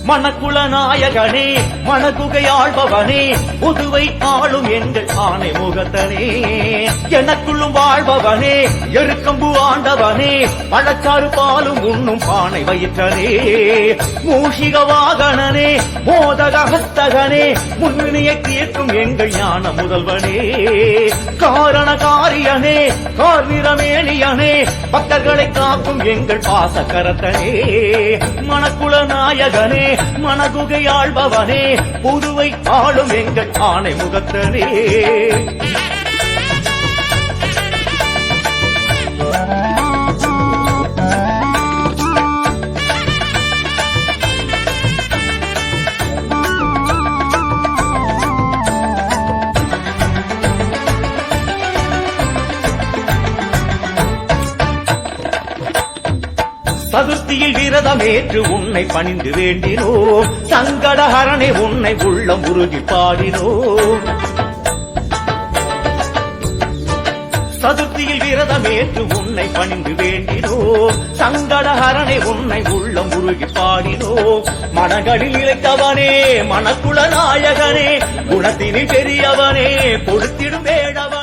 மணக்குள நாயகனே மணகுகையாழ்பவனே புதுவை ஆளும் எங்கள் ஆணை முகத்தனே எனக்குள்ளும் வாழ்பவனே எருக்கம்பு ஆண்டவனே பழச்சாறு பாலும் உண்ணும் பானை வயிற்றனே மூஷிக வாகனனே மோதக ஹஸ்தகனே முன்னினையை தீர்க்கும் எங்கள் ஞான முதல்வனே காரண காரியனே கார்நிறமேனியனே பக்தர்களை காக்கும் எங்கள் பாசக்கரத்தனே மணக்குள நாயகனே மணகுகையாழ்பவனே புதுவை ஆளும் எங்கள் ஆணை முகத்தனே சதுர்த்தியில் விரதமேற்று உன்னை பணிந்து வேண்டினோம் சங்கடஹரணே உன்னை உள்ளம் உருகி பாடினோம் சதுர்த்தியில் விரதமேற்று உன்னை பணிந்து வேண்டினோம் சங்கடஹரணே உன்னை உள்ளம் உருகி பாடினோம் மனங்களில் இழைத்தவனே மணக்குள நாயகனே குணத்தினில் பெரியவனே கொடுத்திடும் வேடவனே